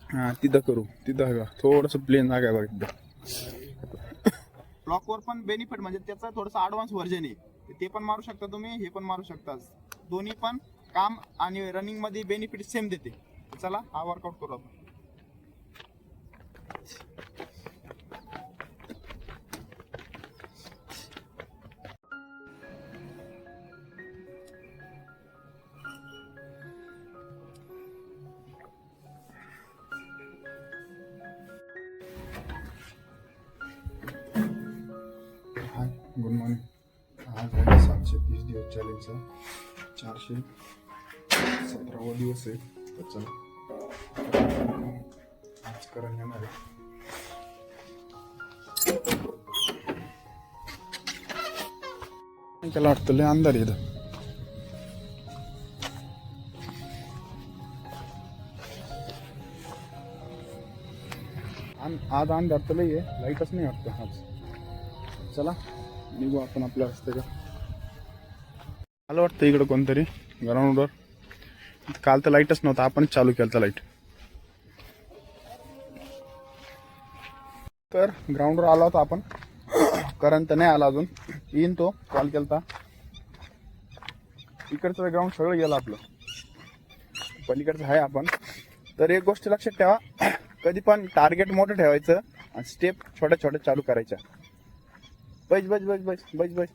हा तिथं करू, तिथं थोडस प्लेन जागा आहे बघ एकदा. ब्लॉकवर पण बेनिफिट म्हणजे त्याचा थोडंसं ॲडव्हान्स व्हर्जन आहे, ते पण मारू शकता तुम्ही, हे पण मारू शकता. दोन्ही पण काम आणि रनिंग मध्ये बेनिफिट सेम देते. चला हा वर्कआउट करू आपण. हाय, गुड मॉर्निंग. आज आहे 730 दिवस चॅलेंजचा 417वा दिवस आहे. तर चला आज करायला येणार आहे. त्याला वाटतं लय अंधार आहे इथं. आज अंधार तर लय आहे, लाईटच नाही वाटतं आज. चला निघू आपण आपल्या रस्त्याच्या. आलं वाटतं इकडं कोणतरी ग्राउंडवर. काल तर लाईटच नव्हता, आपणच चालू केलं तर लाईट. तर ग्राउंडवर आला होता आपण, करंट नाही आला अजून, येईन तो. कॉल केलता. इकडचं ग्राउंड सगळं गेलं आपलं, पलीकडचं आहे आपण. तर एक गोष्ट लक्षात ठेवा, कधी पण टार्गेट मोठं ठेवायचं आणि स्टेप छोट्या छोट्या चालू करायच्या. बस बस बस बस बस बस.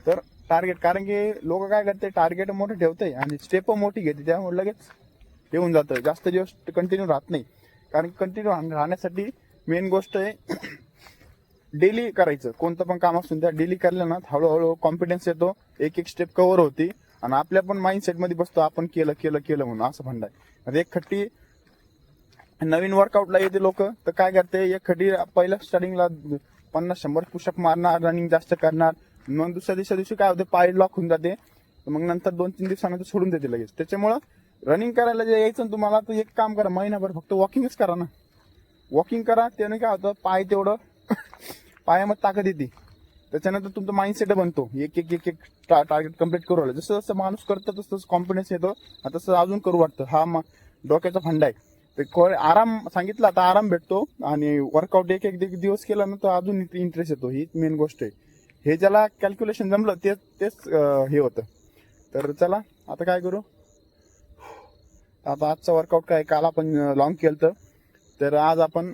तर टार्गेट, कारण की लोक काय करते, टार्गेट मोठं ठेवते आणि स्टेप मोठी घेते, त्यामुळे लगेच येऊन जातं. जास्त दिवस कंटिन्यू राहत नाही. कारण कंटिन्यू राहण्यासाठी मेन गोष्ट आहे डेली करायचं. कोणतं पण काम असून त्या डेली केलं ना, हळूहळू कॉन्फिडन्स येतो, एक एक स्टेप कव्हर होती आणि आपल्या पण माइंडसेट मध्ये बसतो आपण केलं केलं केलं म्हणून. असं फंड आहे. एक खट्टी नवीन वर्कआउटला येते लोक, तर काय करते, एक खट्टी पहिल्या स्टार्टिंगला 50-100 पुशअप मारणार, रनिंग जास्त करणार. मग दुसऱ्या दिवशी काय होते, पाय लॉक होऊन जाते. मग नंतर 2-3 दिवसानंतर सोडून देते लगेच. त्याच्यामुळं रनिंग करायला जे यायचं तुम्हाला, तर एक काम करा, महिनाभर फक्त वॉकिंगच करा ना. वॉकिंग करा, त्याने काय होतं, पाय तेवढं पायामध्ये ताकद येते. त्याच्यानंतर तुमचा माइंडसेट बनतो, एक एक एक एक टार्गेट कम्प्लीट करू आलं. जसं जसं माणूस करतो तसं तसं कॉन्फिडन्स येतो, तसं अजून करू वाटतं. हा डोक्याचा फंडा आहे. ते आराम सांगितलं, आता आराम भेटतो आणि वर्कआउट एक एक दिवस केला ना, तर अजून इंटरेस्ट येतो. ही मेन गोष्ट आहे. हे ज्याला कॅल्क्युलेशन जमलं तेच हे होतं. तर चला आता काय करू, आता आजचा वर्कआउट काय, काल आपण लॉंग केलं, तर आज आपण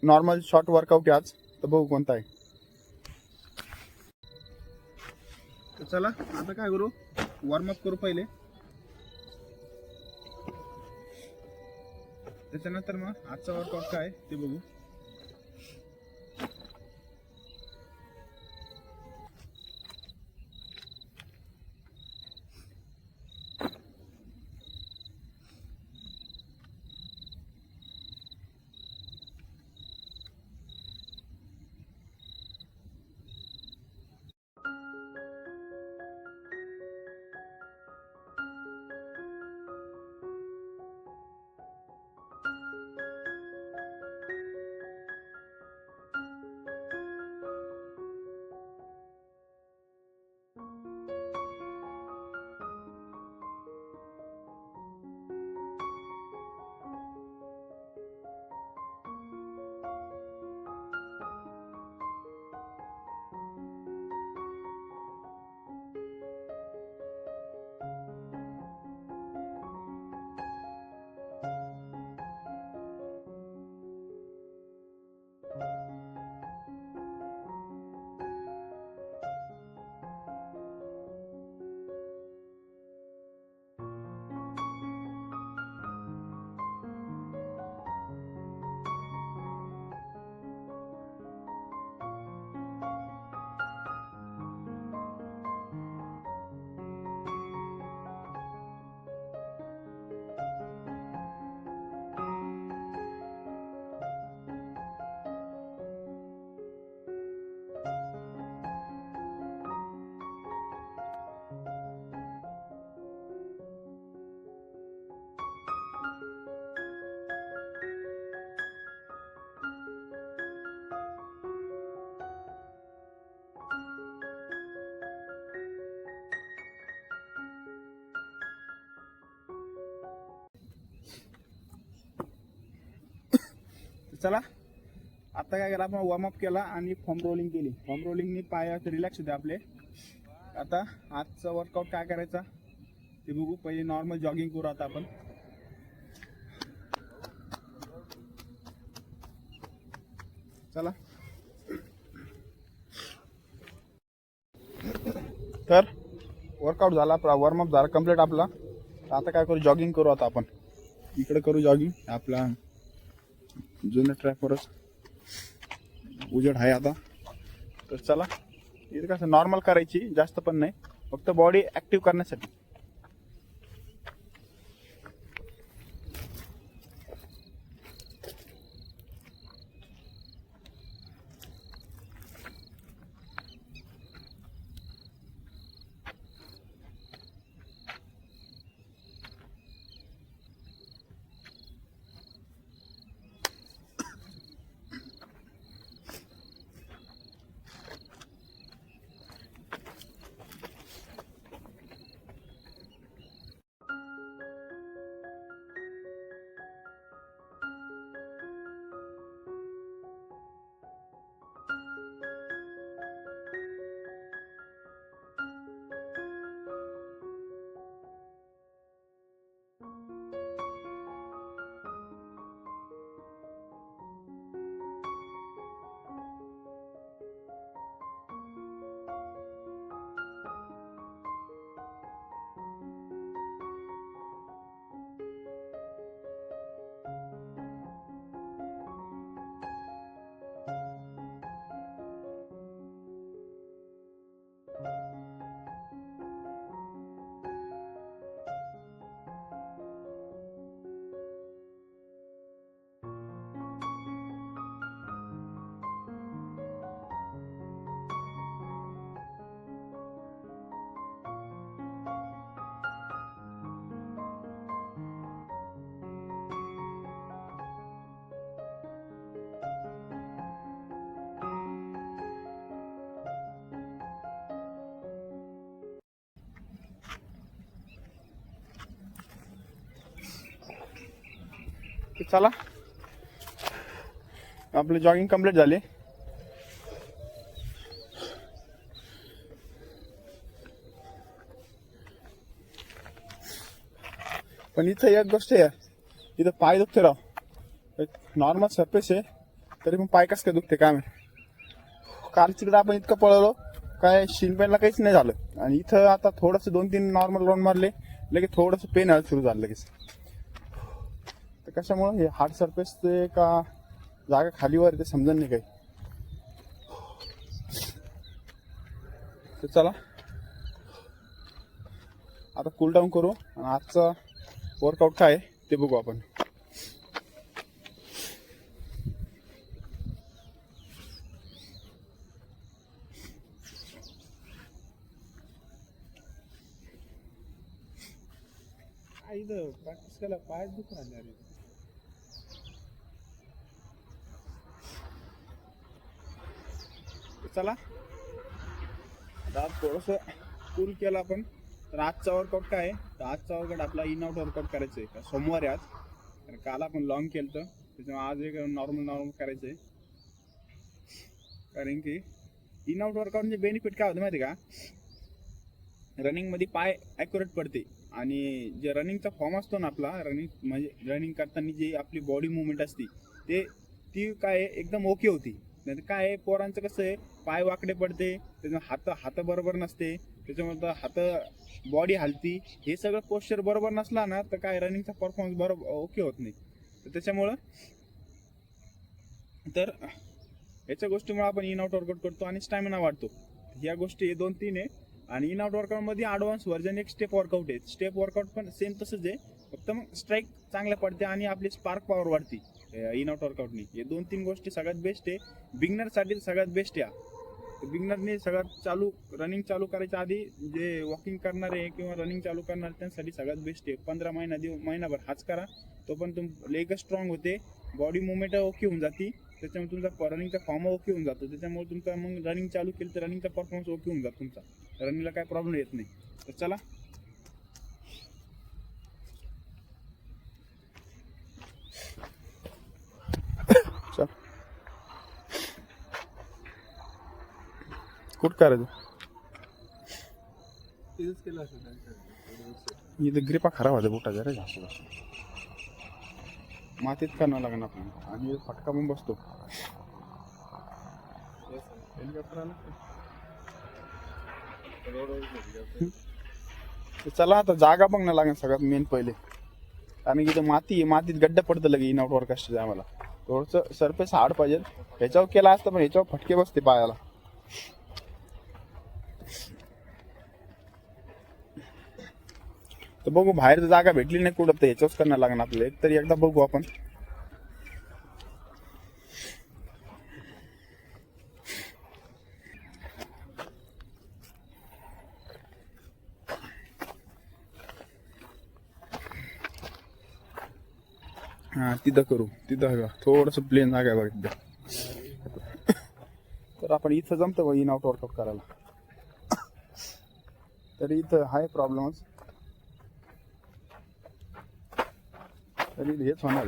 नॉर्मल शॉर्ट वर्कआउट आहे आज. तर बघू कोणता आहे. तर चला आता काय करू, वॉर्मअप करू पहिले, त्याच्यानंतर मग आजचा वर्कआउट काय ते बघू. चला आता काय केलं आपण वॉर्मअप केला आणि फॉर्म रोलिंग केली. फॉर्म रोलिंगनी पायाचे रिलॅक्स होते आपले. आता आजचा वर्कआउट काय करायचा ते बघू. पहिले नॉर्मल जॉगिंग करू आता आपण. चला तर वर्कआउट झाला आपला, वॉर्मअप झाला कम्प्लीट आपला. आता काय करू, जॉगिंग करू आता आपण. इकडे करू जॉगिंग आपला जुन्या ट्रॅकवरच. उजेड आहे आता. तर चला इथं कसं नॉर्मल करायची, जास्त पण नाही, फक्त बॉडी ऍक्टिव्ह करण्यासाठी. चला आपली जॉगिंग कंप्लीट झाली. पण इथं एक गोष्ट आहे, इथं पाय दुखते राव. नॉर्मल सरफेस आहे तरी पण पाय कसं काय दुखते काय माहिती. काल तिकडे आपण इतकं पळवलो काय शिनपेनला काहीच नाही झालं. आणि इथं आता थोडंसं 2-3 नॉर्मल राऊंड मारले लगेच थोडंसं पेन यायला सुरू झालं लगेच. तर कशामुळं हे हार्ड सरफेस ते का जागा खालीवर ते समजत नाही काही. तर चला आता कूल डाऊन करू आणि आजचा वर्कआउट काय ते बघू आपण. इथं प्रॅक्टिस केला पाय दुखून आले. अरे चला आता थोडस कूल केलं आपण. तर आजचा वर्कआउट काय आहे, तर आजचा वर्कआउट आपला इन आउट वर्कआउट करायचं आहे. सोमवार आहे आज, तर काल आपण लॉंग केलं तर त्याच्यामुळे आज एक नॉर्मल करायचं आहे. कारण की इन आउट वर्कआउटचे बेनिफिट काय होतं माहिती आहे का, रनिंग मध्ये पाय ॲक्युरेट पडते. आणि जे रनिंगचा फॉर्म असतो ना आपला, रनिंग म्हणजे रनिंग करताना जी आपली बॉडी मुवमेंट असते ती काय एकदम ओके होती. नाही तर काय पोरांचं कसं आहे, पाय वाकडे पडते, त्याच्यामुळे हात बरोबर नसते, त्याच्यामुळे हात बॉडी हलती. हे सगळं पोश्चर बरोबर नसला ना तर काय रनिंगचा परफॉर्मन्स बरोबर ओके होत नाही. तर त्याच्यामुळं तर याच्या गोष्टीमुळे आपण इन आउट वर्कआउट करतो आणि स्टॅमिना वाढतो. ह्या गोष्टी हे 2-3 आहे. आणि इन आउट वर्कआउट मध्ये ॲडव्हान्स व्हर्जन एक स्टेप वर्कआउट आहे. स्टेप वर्कआउट पण सेम तसंच आहे, फक्त मग स्ट्राईक चांगल्या पडते आणि आपली स्पार्क पॉवर वाढते इन आउट वर्कआउटनी. हे 2-3 गोष्टी सगळ्यात बेस्ट आहे. बिगनरसाठी सगळ्यात बेस्ट आहे. बिगनरने सगळ्यात रनिंग चालू करायच्या आधी जे वॉकिंग करणारे किंवा रनिंग चालू करणारे त्यांच्यासाठी सगळ्यात बेस्ट आहे. 15 महिनाभर हाच करा, तो पण लेग स्ट्रॉंग होते, बॉडी मुवमेंट ओके होऊन जाते, त्याच्यामुळे तुमचा रनिंगचा फॉर्म ओके होऊन जातो. त्याच्यामुळे तुमचा मग रनिंग चालू केलं तर रनिंगचा परफॉर्मन्स ओके होऊन जातो तुमचा. रनिंगला काय प्रॉब्लेम येत नाही. तर चला कुठं करायचं तिथंच केलं असं इथं ग्रिपा खराब होत्या बुटाच्या रे जास्त मातीत करावं लागणार आपल्याला आणि फटका पण बसतो तर चला आता जागा पण नाही लागणार सगळ्यात मेन पहिले कारण की इथं माती आहे मातीत गड्डा पडतं लगे इन आउट वर्क असते आम्हाला थोडंसं सरफेस हार्ड पाहिजे ह्याच्यावर केला असतं पण ह्याच्यावर फटके बसते पायाला तर बघू बाहेर जर जागा भेटली नाही कुठं तर ह्याच्यावरच करणं लागणार आपल्याला एक तरी एकदा बघू आपण हा तिथं करू तिथं थोडस प्लेन जागा आहे बघ तिथं तर आपण इथं जमतं बघ इन आउट वर्कआउट करायला तरी इथं हाय प्रॉब्लेमच तरी हेच होणार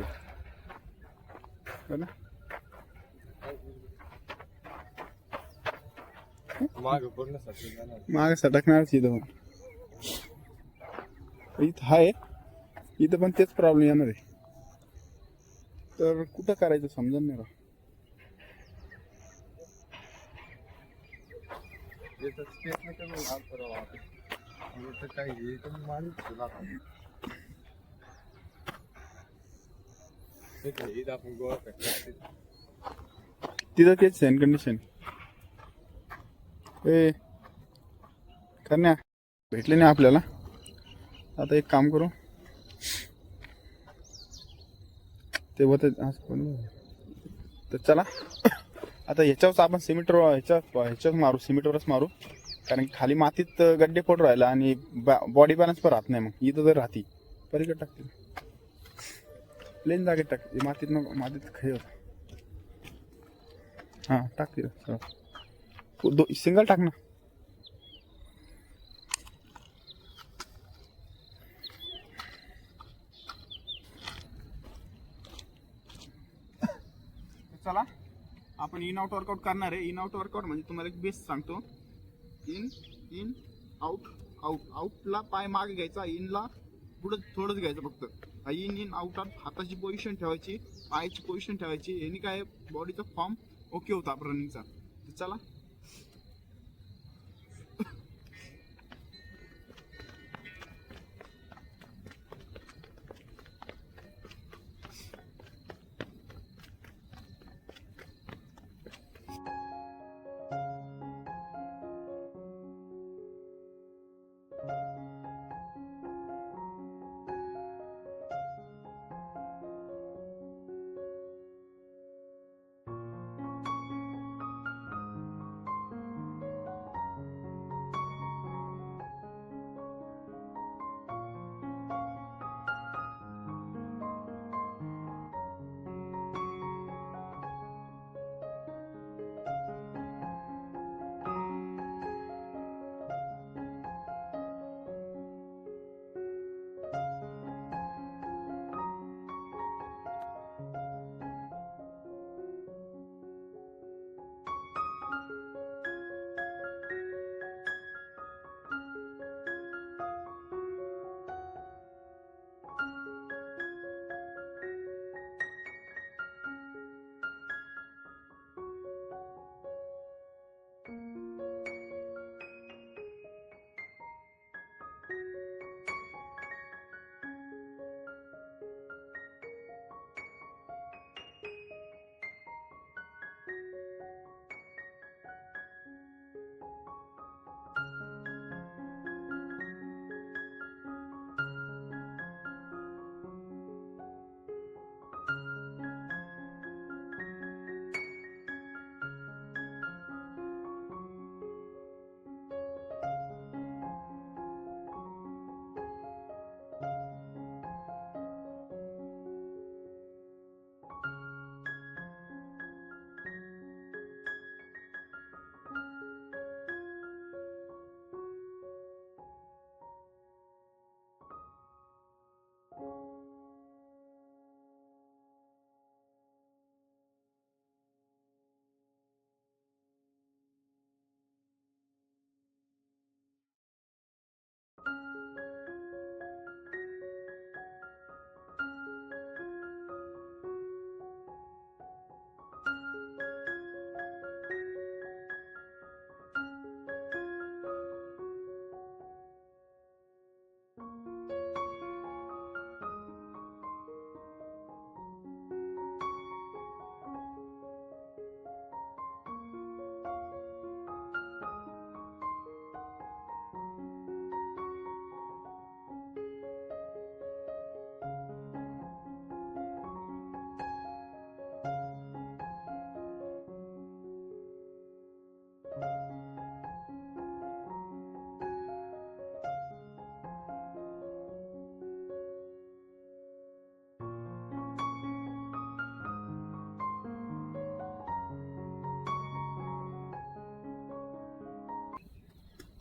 ना माग सटकणारच इथं पण इथं हाय इथं पण तेच प्रॉब्लेम येणार आहे तर कुठं करायचं समजून नाही राव तिथं तेच सेन कंडिशन ए करण्या भेटले नाही आपल्याला आता एक काम करू ते होत तर चला आता ह्याच्यावरच आपण ह्याच्यावर मारू सिमेंटवरच मारू कारण खाली मातीत गड्डे पडून राहिला आणि बॉडी बॅलन्स पण राहत नाही मग इथं जर राहती पलीकडे टाकते प्लेन जागेत टाकते मातीत मातीत खाई होत हां टाकते सिंगल टाक ना चला आपण इन आउट वर्कआउट करणार आहे इन आउट वर्कआउट म्हणजे तुम्हाला एक बेस सांगतो इन इन आउट आउट आउटला पाय मागे घ्यायचा इनला पुढं थोडंच घ्यायचं फक्त इन इन आउटात हाताची पोझिशन ठेवायची पायाची पोझिशन ठेवायची यांनी काय बॉडीचा फॉर्म ओके होता आपण रनिंगचा चला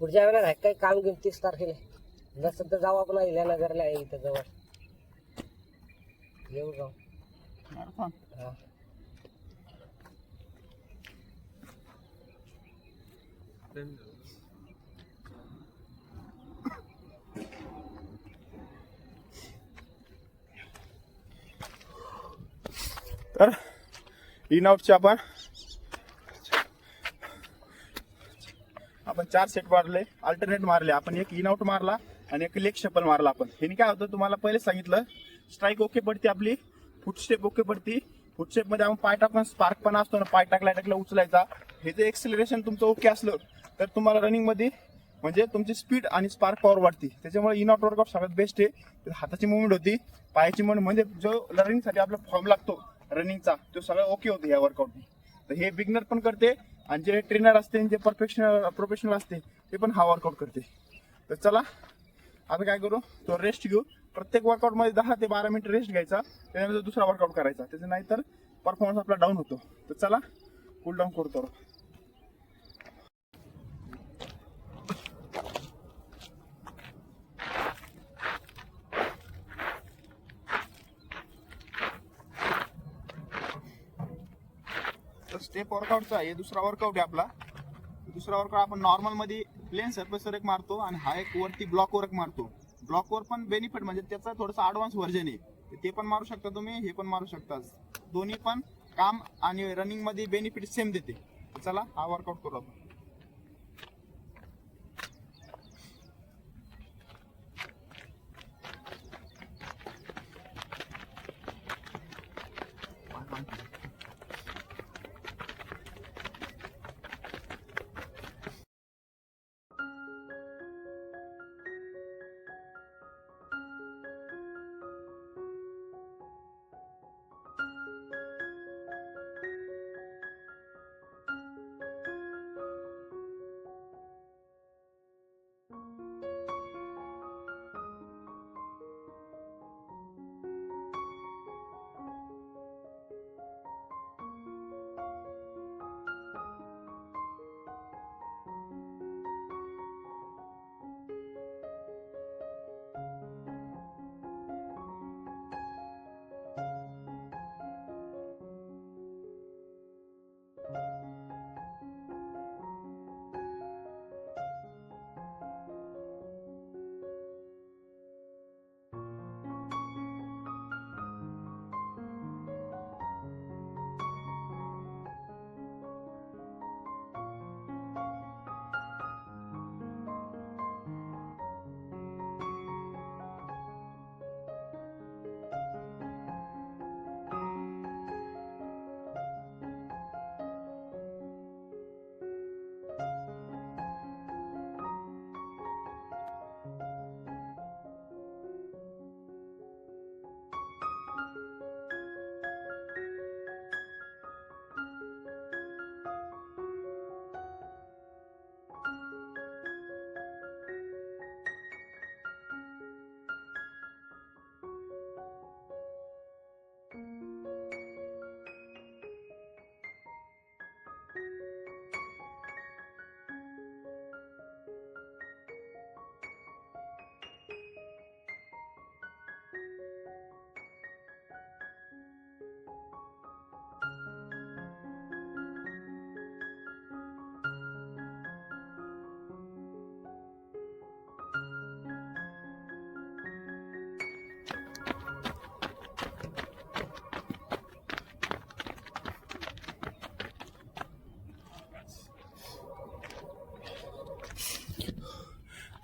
पुढच्या वेळेला आहे काही काम घेऊन 30 तारखेला नसेल तर जाऊ आपण इल्यानगरला आहे इथं जवळ येऊ जाऊ. मॅरेथॉन हा तर इन आउटचे आपण 4 सेट मारले, अल्टरनेट मारले. आपण एक इन आउट मारला आणि एक लेग शफल मारला. आपण हे काय होतं तुम्हाला पहिले सांगितलं, स्ट्राईक ओके पडते आपली, फुट स्टेप ओके पडती. फुट स्टेप मध्ये आपण पाय टाकून स्पार्क पण असतो ना, पाय टाकला उचलायचा. हे जे एक्सेलरेशन तुमचं ओके असलं तर तुम्हाला रनिंग मध्ये म्हणजे तुमची स्पीड आणि स्पार्क पॉवर वाढते. त्याच्यामुळे इन आउट वर्कआउट सगळ्यात बेस्ट आहे. हाताची मुवमेंट होती, पायाची मुवमेंट, म्हणजे जो रनिंग साठी आपला फॉर्म लागतो रनिंगचा तो सगळं ओके होतो या वर्कआउट. तर हे बिगनर पण करते आणि जे ट्रेनर असते जे प्रोफेशनल असते ते पण हा वर्कआउट करते. तर चला आता काय करू, तो रेस्ट घेऊ. प्रत्येक वर्कआउट मध्ये 10 ते 12 मिनिट रेस्ट घ्यायचा, त्यानंतर दुसरा वर्कआउट करायचा. त्याचं नाहीतर परफॉर्मन्स आपला डाऊन होतो. तर चला कूल डाऊन करतो. स्टेप वर्कआउटचा हे दुसरा वर्कआउट आहे आपला. दुसरा वर्कआउट आपण नॉर्मल मध्ये प्लेन सरफेसवर एक मारतो आणि हा एक वरती ब्लॉकवर एक मारतो. ब्लॉकवर पण बेनिफिट म्हणजे त्याचा थोडासा ऍडव्हान्स व्हर्जन आहे, ते पण मारू शकता तुम्ही, हे पण मारू शकता. दोन्ही पण काम आणि रनिंग मध्ये बेनिफिट सेम देते. चला हा वर्कआउट करू आपण.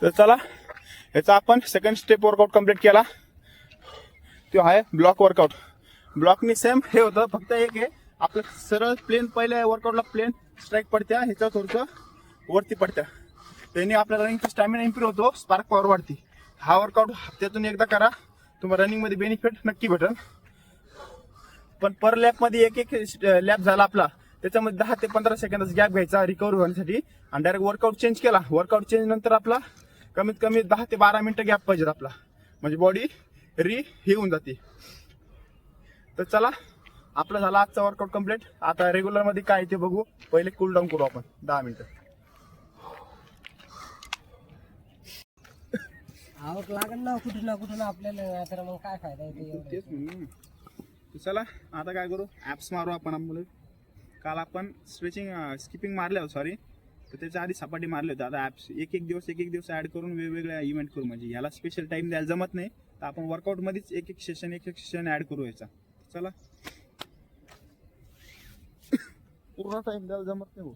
तर चला याचा आपण सेकंड स्टेप वर्कआउट कम्प्लीट केला. तो आहे ब्लॉक वर्कआउट. ब्लॉकनी सेम हे होतं, फक्त एक आहे आपलं सरळ प्लेन, पहिल्या वर्कआउटला प्लेन स्ट्राईक पडत्या, ह्याच्या थोडंसं वरती पडत्या. त्याने आपल्या रनिंगचा स्टॅमिना इम्प्रूव्ह होतो, स्पार्क पॉवर वाढते. हा वर्कआउट हप्त्यातून एकदा करा, तुम्हाला रनिंग मध्ये बेनिफिट नक्की भेटेल. पण पर लॅप मध्ये एक लॅप झाला आपला, त्याच्यामध्ये 10 ते 15 सेकंदाचा गॅप घ्यायचा रिकव्हरी होण्यासाठी आणि डायरेक्ट वर्कआउट चेंज केला. वर्कआउट चेंज नंतर आपला कमीत कमी 10 ते 12 मिनिटं गॅप पाहिजे आपला, म्हणजे बॉडी हे होऊन जाते. तर चला आपला झाला आजचा वर्कआउट कम्प्लीट. आता रेग्युलर मध्ये काय ते बघू. पहिले कूल डाऊन करू आपण 10 मिनिटं. आवक लागेल ना कुठून आपल्याला, तर मग काय फायदा येते एवढं. तेच म्हणून. तर चला आता काय करू, ॲप्स मारू आपण. काल आपण स्किपिंग मारले सॉरी, तर त्याच्या आधी सपाटी मारले होते. आता ॲप्स एक एक दिवस ॲड करून वेगवेगळ्या इव्हेंट करू, म्हणजे याला स्पेशल टाइम द्यायला जमत नाही, तर आपण वर्कआउटमध्येच एक एक सेशन ॲड करू याचा. चला पूर्ण टाइम द्यायला जमत नाही भाऊ.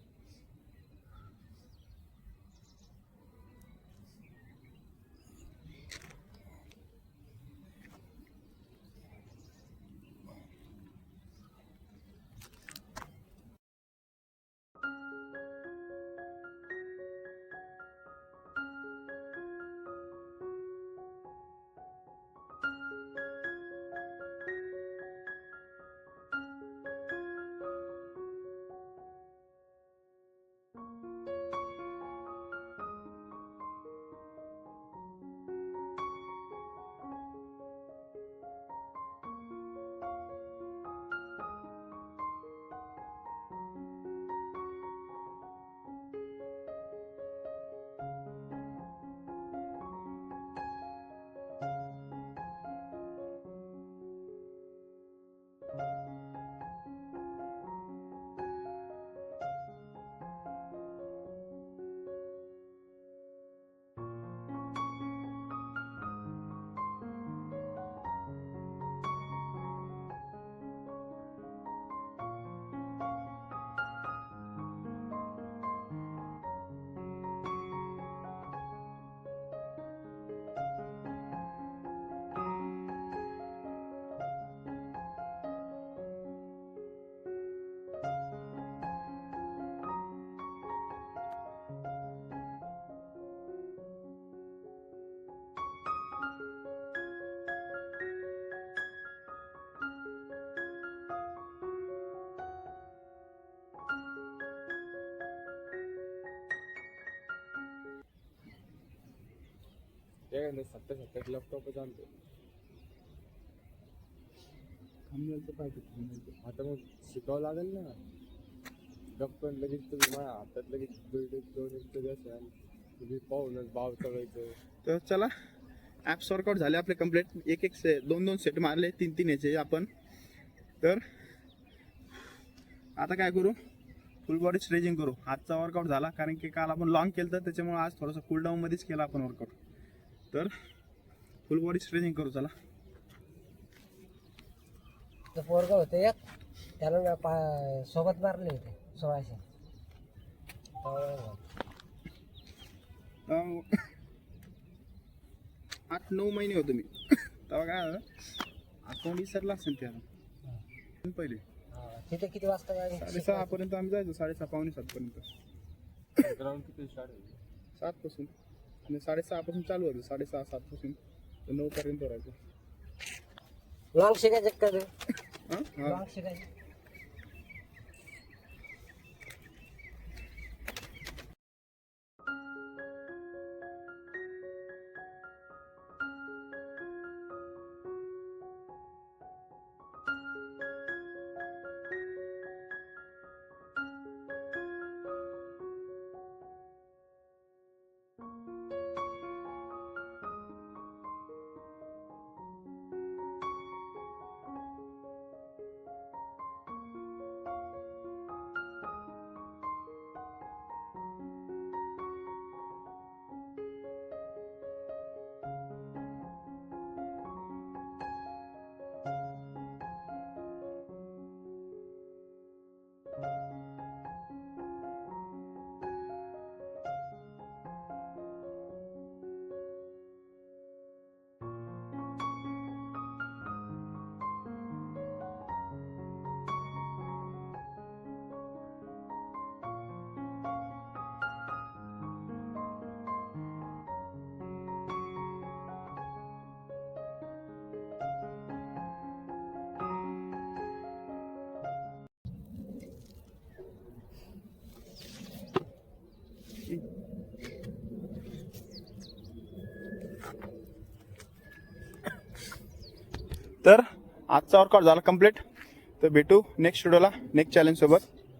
सत्तर लॅपटॉप आणतो. आता मग शिकावं लागेल ना. गप्पन लगेच तुम्ही माझ्या हातात लगेच 2 असेल, तुम्ही पाहूनच भाव चढायचं. तर चला ॲप्स वर्कआउट झाले आपले कम्प्लीट. एक 2 सेट मारले, 3 याचे आपण. तर आता काय करू, फुल बॉडी स्ट्रेचिंग करू. आजचा वर्कआउट झाला, कारण की काल आपण लॉंग केलं, तर त्याच्यामुळे आज थोडंसं कूलडाऊन मध्येच केला आपण वर्कआउट. तर फुल बॉडी स्ट्रेचिंग करू. चला पोरगा होते एक, त्याला सोबत मारले होते 1600. 8-9 महिने होतो मी तेव्हा. काय अकाउंट विसरला असेल त्याला पहिले. तिथे किती वाजता गाडी? 6:30 पर्यंत आम्ही जायचो, 6:30 पावणे 7 पर्यंत. ग्राउंड किती स्टार्ट आहे? 7 पासून, आणि 6:30 पासून चालू होतं. 6:30-7 पासून 9 पर्यंत राहायचं. लॉंग शिकायचं का तू? हां लॉंग शिकायचं. तर आजचा वर्कआउट झाला कम्प्लीट. तर भेटू नेक्स्ट व्हिडिओला नेक्स्ट चॅलेंज सोबत.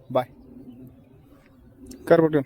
बाय. कर बटन.